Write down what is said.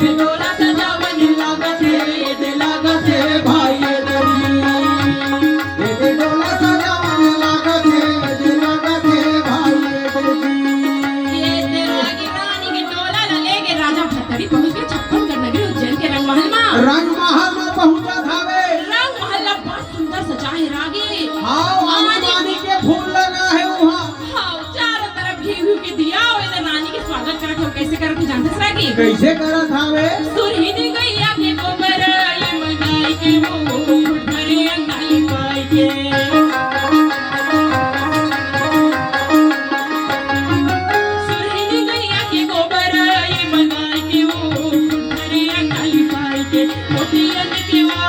दे डोला सजावन लागत है दे लागत है भाई दरी ये दे डोला सजावन लागत है दे लागत है भाई दरी ये ते रागी रानी के डोला लगे राजा भतरी पहुंच के छप्पन कर नगरी उज्जैन के रंगमहल में पहुंचा धावे रंगमहल बहुत सुंदर सजा है रागी हाँ आनी के फूल लगा है वहाँ हाँ चारों तरफ घी के दिया और इधर रानी के स्वागत करत हो कैसे करत हो जानते हैं रागी कैसे करा धावे सुरहिनी गैया के गोबर ये मनाई के वो भरे अंगाई पाई के सुरहिनी गैया के गोबर ये मनाई के वो भरे अंगाई पाई के मोतियन के वो